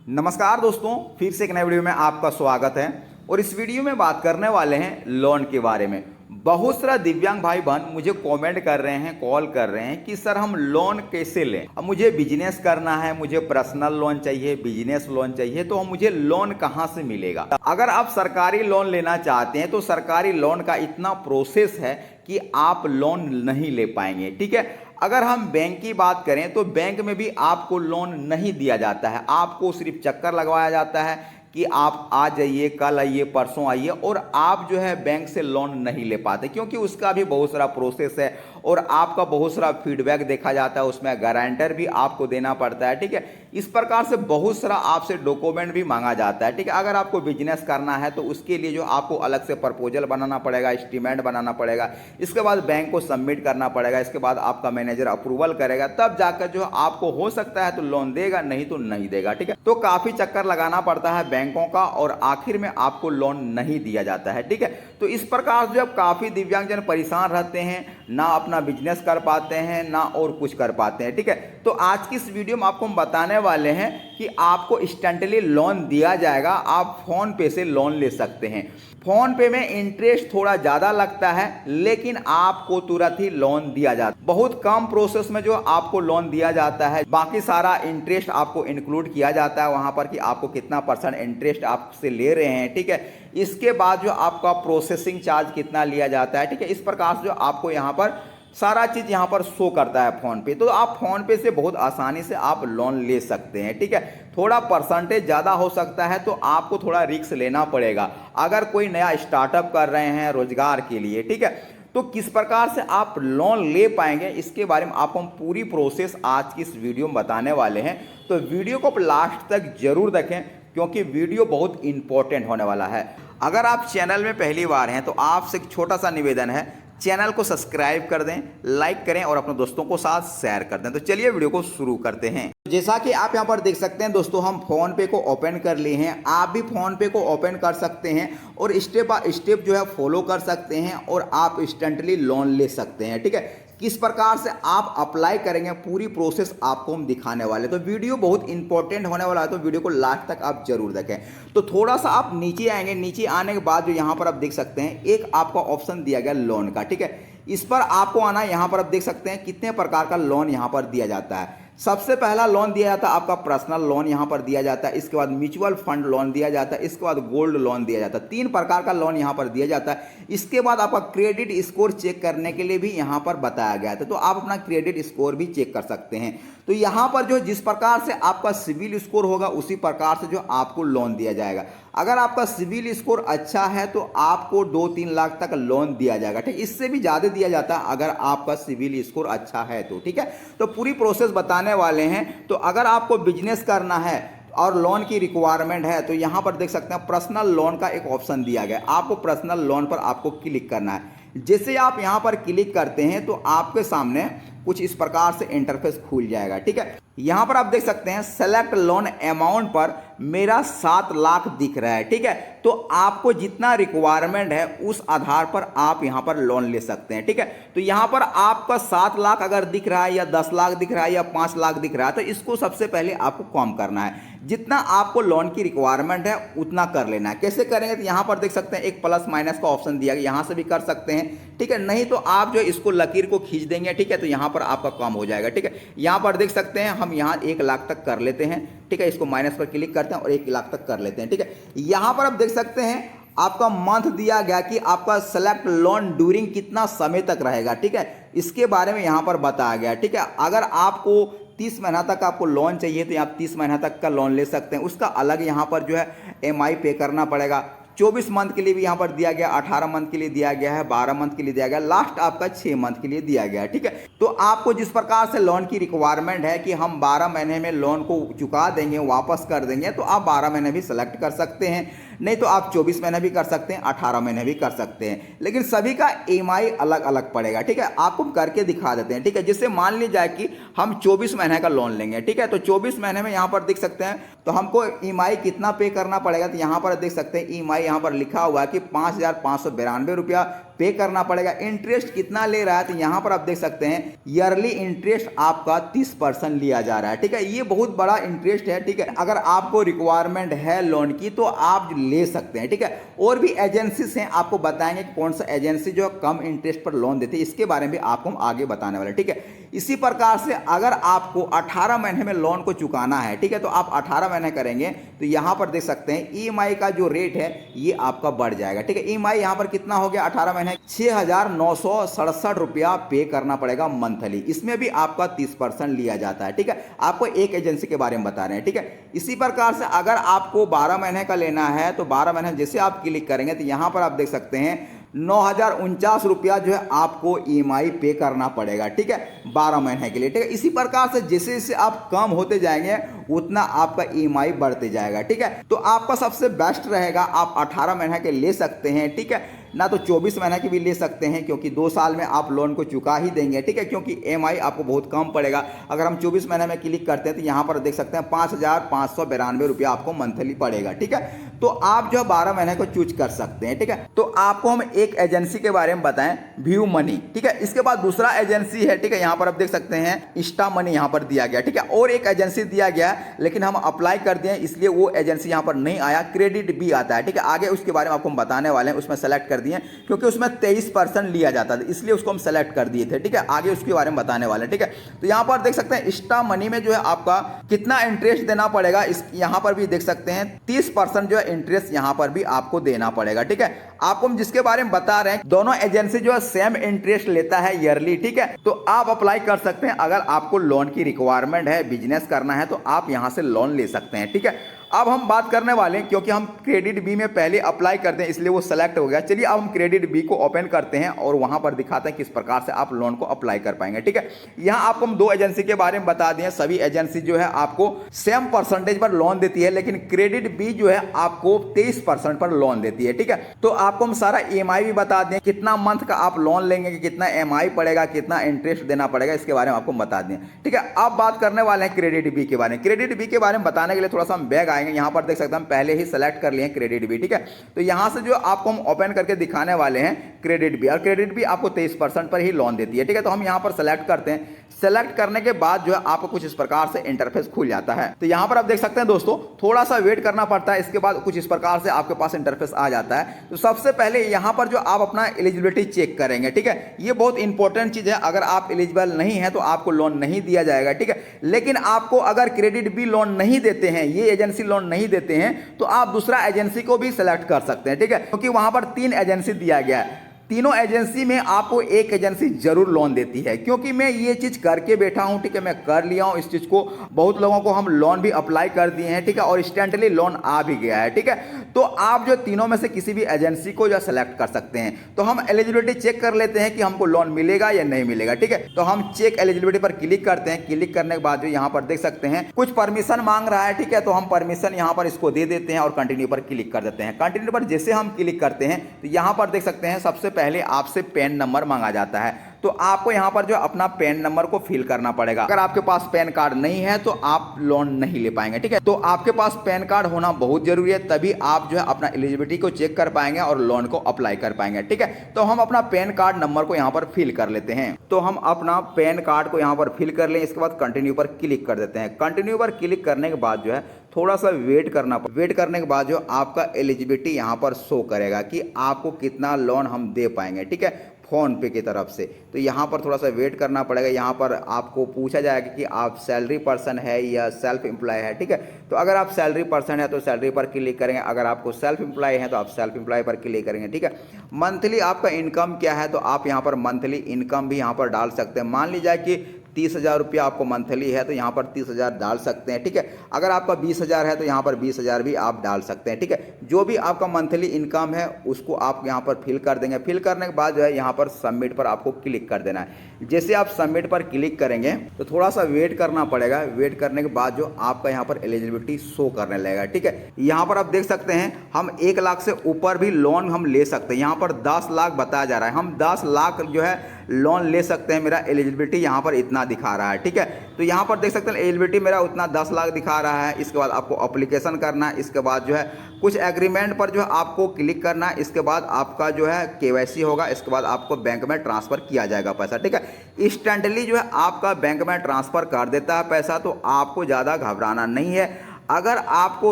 नमस्कार दोस्तों, फिर से एक नए वीडियो में आपका स्वागत है। और इस वीडियो में बात करने वाले हैं लोन के बारे में। बहुत सारा दिव्यांग भाई बहन मुझे कमेंट कर रहे हैं, कॉल कर रहे हैं कि सर हम लोन कैसे लें। अब मुझे बिजनेस करना है, मुझे पर्सनल लोन चाहिए, बिजनेस लोन चाहिए, तो मुझे लोन कहाँ से मिलेगा। अगर आप सरकारी लोन लेना चाहते हैं तो सरकारी लोन का इतना प्रोसेस है कि आप लोन नहीं ले पाएंगे। ठीक है, अगर हम बैंक की बात करें तो बैंक में भी आपको लोन नहीं दिया जाता है। आपको सिर्फ चक्कर लगवाया जाता है कि आप आ जाइए, कल आइए, परसों आइए, और आप जो है बैंक से लोन नहीं ले पाते, क्योंकि उसका भी बहुत सारा प्रोसेस है और आपका बहुत सारा फीडबैक देखा जाता है, उसमें गारंटर भी आपको देना पड़ता है। ठीक है, इस प्रकार से बहुत सारा आपसे डॉक्यूमेंट भी मांगा जाता है। ठीक है, अगर आपको बिजनेस करना है तो उसके लिए जो आपको अलग से प्रपोजल बनाना पड़ेगा, एस्टीमेट बनाना पड़ेगा, इसके बाद बैंक को सबमिट करना पड़ेगा, इसके बाद आपका मैनेजर अप्रूवल करेगा, तब जाकर जो आपको हो सकता है तो लोन देगा, नहीं तो नहीं देगा। ठीक है, तो काफी चक्कर लगाना पड़ता है बैंकों का और आखिर में आपको लोन नहीं दिया जाता है। ठीक है, तो इस प्रकार से जब काफी दिव्यांगजन परेशान रहते हैं, ना अपना बिजनेस कर पाते हैं, ना और कुछ कर पाते हैं। ठीक है, तो आज की इस वीडियो में आपको हम बताने वाले हैं कि आपको इंस्टेंटली लोन दिया जाएगा। आप फोन पे से लोन ले सकते हैं। फोन पे में इंटरेस्ट थोड़ा ज़्यादा लगता है, लेकिन आपको तुरंत ही लोन दिया जाता है। बहुत कम प्रोसेस में जो आपको लोन दिया जाता है, बाकी सारा इंटरेस्ट आपको इंक्लूड किया जाता है वहाँ पर कि आपको कितना % इंटरेस्ट आपसे ले रहे हैं। ठीक है, इसके बाद जो आपका प्रोसेसिंग चार्ज कितना लिया जाता है। ठीक है, इस प्रकार से जो आपको यहाँ पर सारा चीज़ यहाँ पर शो करता है फ़ोन पे, तो आप फ़ोन पे से बहुत आसानी से आप लोन ले सकते हैं। ठीक है, थोड़ा % ज़्यादा हो सकता है तो आपको थोड़ा रिस्क लेना पड़ेगा अगर कोई नया स्टार्टअप कर रहे हैं रोजगार के लिए। ठीक है, तो किस प्रकार से आप लोन ले पाएंगे इसके बारे में आपको हम पूरी प्रोसेस आज की इस वीडियो में बताने वाले हैं। तो वीडियो को लास्ट तक जरूर देखें, क्योंकि वीडियो बहुत इंपॉर्टेंट होने वाला है। अगर आप चैनल में पहली बार हैं तो आपसे एक छोटा सा निवेदन है, चैनल को सब्सक्राइब कर दें, लाइक करें और अपने दोस्तों को साथ शेयर कर दें। तो चलिए वीडियो को शुरू करते हैं। जैसा कि आप यहां पर देख सकते हैं दोस्तों, हम फोन पे को ओपन कर लिए हैं। आप भी फोन पे को ओपन कर सकते हैं और स्टेप बाय स्टेप जो है फॉलो कर सकते हैं और आप इंस्टेंटली लोन ले सकते हैं। ठीक है, किस प्रकार से आप अप्लाई करेंगे पूरी प्रोसेस आपको हम दिखाने वाले। तो वीडियो बहुत इंपॉर्टेंट होने वाला है, तो वीडियो को लास्ट तक आप जरूर देखें। तो थोड़ा सा आप नीचे आएंगे, नीचे आने के बाद जो यहाँ पर आप देख सकते हैं एक आपका ऑप्शन दिया गया लोन का। ठीक है, इस पर आपको आना। यहाँ पर आप देख सकते हैं कितने प्रकार का लोन यहाँ पर दिया जाता है। सबसे पहला लोन दिया जाता है आपका पर्सनल लोन, यहाँ पर दिया जाता है। इसके बाद म्यूचुअल फंड लोन दिया जाता है। इसके बाद गोल्ड लोन दिया जाता है। 3 प्रकार का लोन यहाँ पर दिया जाता है। इसके बाद आपका क्रेडिट स्कोर चेक करने के लिए भी यहाँ पर बताया गया था, तो आप अपना क्रेडिट स्कोर भी चेक कर सकते हैं। तो यहाँ पर जो जिस प्रकार से आपका सिविल स्कोर होगा उसी प्रकार से जो आपको लोन दिया जाएगा। अगर आपका सिविल स्कोर अच्छा है तो आपको 2-3 लाख तक लोन दिया जाएगा। ठीक, इससे भी ज़्यादा दिया जाता है अगर आपका सिविल स्कोर अच्छा है तो। ठीक है, तो पूरी प्रोसेस बताने वाले हैं। तो अगर आपको बिजनेस करना है और लोन की रिक्वायरमेंट है तो यहाँ पर देख सकते हैं पर्सनल लोन का एक ऑप्शन दिया गया है। आपको पर्सनल लोन पर आपको क्लिक करना है। जैसे आप यहाँ पर क्लिक करते हैं तो आपके सामने कुछ इस प्रकार से इंटरफेस खुल जाएगा। ठीक है, यहाँ पर आप देख सकते हैं सेलेक्ट लोन अमाउंट पर मेरा 7 लाख दिख रहा है। ठीक है, तो आपको जितना रिक्वायरमेंट है उस आधार पर आप यहाँ पर लोन ले सकते हैं। ठीक है, तो यहाँ पर आपका 7 लाख अगर दिख रहा है या 10 लाख दिख रहा है या 5 लाख दिख रहा है तो इसको सबसे पहले आपको कम करना है। जितना आपको लोन की रिक्वायरमेंट है उतना कर लेना है। कैसे करेंगे तो यहाँ पर देख सकते हैं एक प्लस माइनस का ऑप्शन दिया गया, यहाँ से भी कर सकते हैं। ठीक है, नहीं तो आप जो इसको लकीर को खींच देंगे। ठीक है, तो यहाँ पर आपका कम हो जाएगा। ठीक है, यहाँ पर देख सकते हैं हम यहाँ 1 लाख तक कर लेते हैं। ठीक है, इसको माइनस पर क्लिक करते हैं और 1 लाख तक कर लेते हैं। ठीक है, यहाँ पर आप देख सकते हैं आपका मंथ दिया गया कि आपका सेलेक्ट लोन ड्यूरिंग कितना समय तक रहेगा। ठीक है, इसके बारे में यहाँ पर बताया गया। ठीक है, अगर आपको 30 महीना तक आपको लोन चाहिए तो आप 30 महीना तक का लोन ले सकते हैं। उसका अलग यहाँ पर जो है EMI पे करना पड़ेगा। 24 मंथ के लिए भी यहाँ पर दिया गया, 18 मंथ के लिए दिया गया है, 12 मंथ के लिए दिया गया, लास्ट आपका 6 मंथ के लिए दिया गया है। ठीक है, तो आपको जिस प्रकार से लोन की रिक्वायरमेंट है कि हम 12 महीने में लोन को चुका देंगे, वापस कर देंगे, तो आप 12 महीने भी सेलेक्ट कर सकते हैं। नहीं तो आप 24 महीने भी कर सकते हैं, 18 महीने भी कर सकते हैं, लेकिन सभी का EMI अलग अलग पड़ेगा। ठीक है, आपको करके दिखा देते हैं। ठीक है, जिससे मान ली जाए कि हम 24 महीने का लोन लेंगे। ठीक है, तो 24 महीने में यहाँ पर देख सकते हैं तो हमको EMI कितना पे करना पड़ेगा। तो यहाँ पर देख सकते हैं EMI यहाँ पर लिखा हुआ है कि 5,592 रुपया पे करना पड़ेगा। इंटरेस्ट कितना ले रहा है तो यहाँ पर आप देख सकते हैं ईयरली इंटरेस्ट आपका 30% लिया जा रहा है। ठीक है, ये बहुत बड़ा इंटरेस्ट है। ठीक है, अगर आपको रिक्वायरमेंट है लोन की तो आप ले सकते हैं। ठीक है, और भी एजेंसीज हैं, आपको बताएंगे कि कौन सा एजेंसी जो कम इंटरेस्ट पर लोन देती है, इसके बारे में भी आपको हम आगे बताने वाले। ठीक है, इसी प्रकार से अगर आपको 18 महीने में लोन को चुकाना है, ठीक है, तो आप 18 महीने करेंगे तो यहां पर देख सकते हैं ईएमआई का जो रेट है ये आपका बढ़ जाएगा। ठीक है, ईएमआई यहां पर कितना हो गया, 18 महीने 6,967 रुपया पे करना पड़ेगा मंथली। इसमें भी आपका 30% लिया जाता है। ठीक है, आपको एक एजेंसी के बारे में बता रहे हैं। ठीक है, इसी प्रकार से अगर आपको 12 महीने का लेना है तो 12 महीने जैसे आप क्लिक करेंगे तो यहां पर आप देख सकते हैं 9,049 रुपया जो है आपको ईएमआई पे करना पड़ेगा। ठीक है, 12 महीने के लिए। ठीक है, इसी प्रकार से जैसे जैसे आप कम होते जाएंगे उतना आपका ईएमआई बढ़ते जाएगा। ठीक है, तो आपका सबसे बेस्ट रहेगा आप 18 महीने के ले सकते हैं। ठीक है, ना तो 24 महीने की भी ले सकते हैं क्योंकि 2 साल में आप लोन को चुका ही देंगे। ठीक है, क्योंकि ईएमआई आपको बहुत कम पड़ेगा। अगर हम 24 महीने में क्लिक करते हैं तो यहाँ पर देख सकते हैं 5,592 रुपया आपको मंथली पड़ेगा। ठीक है, तो आप जो 12 महीने को चूज कर सकते हैं। ठीक है, तो आपको हम एक एजेंसी के बारे में बताएं, व्यू मनी। ठीक है, इसके बाद दूसरा एजेंसी है। ठीक है, यहाँ पर आप देख सकते हैं इंस्टा मनी यहाँ पर दिया गया। ठीक है, और एक एजेंसी दिया गया लेकिन हम अप्लाई कर दिए इसलिए वो एजेंसी यहाँ पर नहीं आया, क्रेडिट बी आता है। ठीक है, आगे उसके बारे में आपको हम बताने वाले हैं, उसमें सेलेक्ट कर दिए क्योंकि उसमें 23% लिया जाता था इसलिए उसको हम सेलेक्ट कर दिए थे। ठीक है, आगे उसके बारे में बताने वाले हैं। ठीक है, तो यहाँ पर देख सकते हैं इंस्टा मनी में जो है आपका कितना इंटरेस्ट देना पड़ेगा, इस यहाँ पर भी देख सकते हैं 30% जो है इंटरेस्ट यहाँ पर भी आपको देना पड़ेगा। ठीक है, आपको हम जिसके बारे में बता रहे हैं दोनों एजेंसी जो है सेम इंटरेस्ट लेता है ईयरली। ठीक है, तो आप अप्लाई कर सकते हैं। अगर आपको लोन की रिक्वायरमेंट है, बिजनेस करना है तो आप यहां से लोन ले सकते हैं। ठीक है, अब हम बात करने वाले हैं क्योंकि हम क्रेडिट बी में पहले अप्लाई करते हैं इसलिए वो सेलेक्ट हो गया। चलिए अब हम क्रेडिट बी को ओपन करते हैं और वहां पर दिखाते हैं किस प्रकार से आप लोन को अप्लाई कर पाएंगे। ठीक है, यहां आपको हम 2 एजेंसी के बारे में बता दिए। सभी एजेंसी जो है आपको सेम परसेंटेज पर लोन देती है लेकिन क्रेडिट बी जो है आपको 23% पर लोन देती है। ठीक है, तो आपको हम सारा ईएमआई भी बता दें, कितना मंथ का आप लोन लेंगे, कितना ईएमआई पड़ेगा, कितना इंटरेस्ट देना पड़ेगा, इसके बारे में आपको बता दें। ठीक है, अब बात करने वाले हैं क्रेडिट बी के बारे में। क्रेडिट बी के बारे में बताने के लिए थोड़ा सा हम बैग आएंगे। यहाँ पर देख सकते हैं हम पहले ही सेलेक्ट कर लिए क्रेडिट बी। ठीक है, तो यहां से जो आपको हम ओपन करके दिखाने वाले हैं क्रेडिट बी, और क्रेडिट बी आपको 23% पर ही लोन देती है। ठीक है, तो हम यहां पर सेलेक्ट करते हैं। सेलेक्ट करने के बाद जो है आपको कुछ इस प्रकार से इंटरफेस खुल जाता है। तो यहां पर आप देख सकते हैं दोस्तों थोड़ा सा वेट करना पड़ता है, इसके बाद कुछ इस प्रकार से आपके पास इंटरफेस आ जाता है। तो सबसे पहले यहां पर जो आप अपना एलिजिबिलिटी चेक करेंगे। ठीक है, ये बहुत इंपॉर्टेंट चीज है। अगर आप एलिजिबल नहीं है तो आपको लोन नहीं दिया जाएगा। ठीक है, लेकिन आपको अगर क्रेडिट बी लोन नहीं देते हैं, ये एजेंसी लोन नहीं देते हैं तो आप दूसरा एजेंसी को भी सिलेक्ट कर सकते हैं। ठीक है, क्योंकि वहां पर 3 एजेंसी दिया गया है। तीनों एजेंसी में आपको एक एजेंसी जरूर लोन देती है, क्योंकि मैं ये चीज करके बैठा हूं। ठीक है, मैं कर लिया हूं इस चीज को, बहुत लोगों को हम लोन भी अप्लाई कर दिए हैं। ठीक है, और इंस्टेंटली लोन आ भी गया है। ठीक है, तो आप जो तीनों में से किसी भी एजेंसी को जो सेलेक्ट कर सकते हैं। तो हम एलिजिबिलिटी चेक कर लेते हैं कि हमको लोन मिलेगा या नहीं मिलेगा। ठीक है, तो हम चेक एलिजिबिलिटी पर क्लिक करते हैं। क्लिक करने के बाद जो यहाँ पर देख सकते हैं कुछ परमिशन मांग रहा है। ठीक है, तो हम परमिशन यहाँ पर इसको दे देते हैं और कंटिन्यू पर क्लिक कर देते हैं। कंटिन्यू पर जैसे हम क्लिक करते हैं तो यहाँ पर देख सकते हैं सबसे पहले आपसे पैन नंबर मांगा जाता है। तो आपको यहां पर जो अपना पैन नंबर को फिल करना पड़ेगा। अगर आपके पास पैन कार्ड नहीं है तो आप लोन नहीं ले पाएंगे। ठीक है, तो आपके पास पैन कार्ड होना बहुत जरूरी है, तभी आप जो है अपना एलिजिबिलिटी को चेक कर पाएंगे और लोन को अप्लाई कर पाएंगे। ठीक है, तो हम अपना पैन कार्ड नंबर को यहां पर फिल कर लेते हैं। तो हम अपना पैन कार्ड को यहां पर फिल कर लें, इसके बाद कंटिन्यू पर क्लिक कर देते हैं। कंटिन्यू पर क्लिक करने के बाद जो है थोड़ा सा वेट करने के बाद जो आपका एलिजिबिलिटी यहाँ पर शो करेगा कि आपको कितना लोन हम दे पाएंगे। ठीक है, फोन पे की तरफ से। तो यहाँ पर थोड़ा सा वेट करना पड़ेगा। यहाँ पर आपको पूछा जाएगा कि आप सैलरी पर्सन है या सेल्फ एम्प्लॉय है। ठीक है, तो अगर आप सैलरी पर्सन है तो सैलरी पर क्लिक करेंगे, अगर आपको सेल्फ एम्प्लॉय है तो आप सेल्फ एम्प्लॉय पर क्लिक करेंगे। ठीक है, मंथली आपका इनकम क्या है तो आप यहाँ पर मंथली इनकम भी यहाँ पर डाल सकते हैं। मान लीजिए कि 30,000 रुपया आपको मंथली है तो यहाँ पर 30,000 डाल सकते हैं। ठीक है, अगर आपका 20,000 है तो यहाँ पर 20,000 भी आप डाल सकते हैं। ठीक है, जो भी आपका मंथली इनकम है उसको आप यहाँ पर फिल कर देंगे। फिल करने के बाद जो है यहाँ पर सबमिट पर आपको क्लिक कर देना है। जैसे आप सबमिट पर क्लिक करेंगे तो थोड़ा सा वेट करना पड़ेगा। वेट करने के बाद जो आपका यहाँ पर एलिजिबिलिटी शो करने लगेगा, ठीक है। यहाँ पर आप देख सकते हैं हम 1 लाख से ऊपर भी लोन हम ले सकते हैं। यहाँ पर 10 लाख बताया जा रहा है, हम 10 लाख जो है लोन ले सकते हैं। मेरा एलिजिबिलिटी यहाँ पर इतना दिखा रहा है, ठीक है। तो यहाँ पर देख सकते हैं एलिजिबिलिटी मेरा उतना 10 लाख दिखा रहा है। इसके बाद आपको अप्लीकेशन करना है, इसके बाद जो है कुछ एग्रीमेंट पर जो है आपको क्लिक करना है, इसके बाद आपका जो है KYC होगा, इसके बाद आपको बैंक में ट्रांसफ़र किया जाएगा पैसा, ठीक है। इंस्टेंटली जो है आपका बैंक में ट्रांसफ़र कर देता है पैसा, तो आपको ज़्यादा घबराना नहीं है। अगर आपको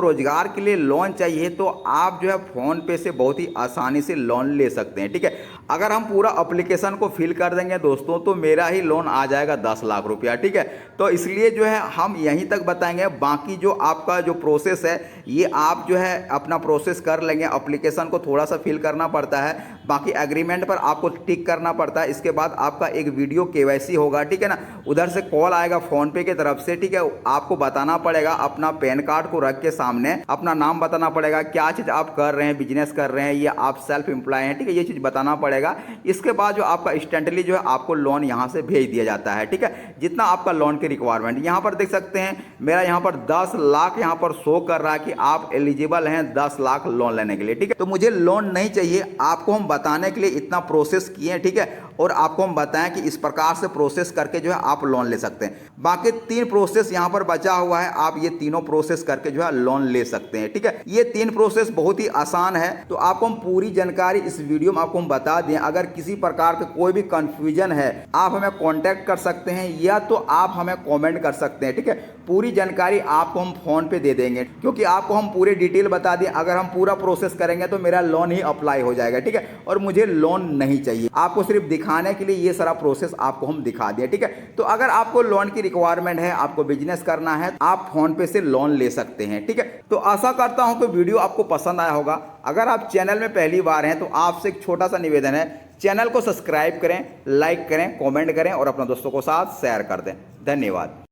रोजगार के लिए लोन चाहिए तो आप जो है फ़ोन पे से बहुत ही आसानी से लोन ले सकते हैं, ठीक है। अगर हम पूरा एप्लीकेशन को फिल कर देंगे दोस्तों तो मेरा ही लोन आ जाएगा 10 लाख रुपया, ठीक है। तो इसलिए जो है हम यहीं तक बताएंगे, बाकी जो आपका जो प्रोसेस है ये आप जो है अपना प्रोसेस कर लेंगे। एप्लीकेशन को थोड़ा सा फिल करना पड़ता है, बाकी एग्रीमेंट पर आपको टिक करना पड़ता है। इसके बाद आपका एक वीडियो KYC होगा, ठीक है ना। उधर से कॉल आएगा फ़ोनपे की तरफ से, ठीक है। आपको बताना पड़ेगा अपना पैन कार्ड को रख के सामने, अपना नाम बताना पड़ेगा, क्या चीज़ आप कर रहे हैं, बिजनेस कर रहे हैं या आप सेल्फ एम्प्लॉय हैं, ठीक है। ये चीज़ बताना पड़ेगा। इसके बाद जो आपका इंस्टेंटली जो है आपको लोन यहाँ से भेज दिया जाता है, ठीक है। जितना आपका लोन की रिक्वायरमेंट यहाँ पर देख सकते हैं, मेरा यहाँ पर 10 लाख यहाँ पर शो कर रहा है कि आप एलिजिबल हैं 10 लाख लोन लेने के लिए, ठीक है। तो मुझे लोन नहीं चाहिए, आपको हम बताने के लिए इतना प्रोसेस किए हैं, ठीक है। और आपको हम बताएं कि इस प्रकार से प्रोसेस करके जो है आप लोन ले सकते हैं। बाकी 3 प्रोसेस यहाँ पर बचा हुआ है, आप ये तीनों प्रोसेस करके जो है लोन ले सकते हैं, ठीक है। ये 3 प्रोसेस बहुत ही आसान है। तो आपको हम पूरी जानकारी इस वीडियो में आपको हम बता दें। अगर किसी प्रकार का कोई भी कंफ्यूजन है आप हमें कांटेक्ट कर सकते हैं या तो आप हमें कमेंट कर सकते हैं, ठीक है। पूरी जानकारी आपको हम फ़ोन पे दे देंगे, क्योंकि आपको हम पूरी डिटेल बता दें। अगर हम पूरा प्रोसेस करेंगे तो मेरा लोन ही अप्लाई हो जाएगा, ठीक है। और मुझे लोन नहीं चाहिए, आपको सिर्फ दिखाने के लिए ये सारा प्रोसेस आपको हम दिखा दिए, ठीक है। तो अगर आपको लोन की रिक्वायरमेंट है, आपको बिजनेस करना है, आप फ़ोन पे से लोन ले सकते हैं, ठीक है। तो आशा करता हूं कि वीडियो आपको पसंद आया होगा। अगर आप चैनल में पहली बार हैं तो आपसे एक छोटा सा निवेदन है, चैनल को सब्सक्राइब करें, लाइक करें, कमेंट करें और अपने दोस्तों को साथ शेयर कर दें। धन्यवाद।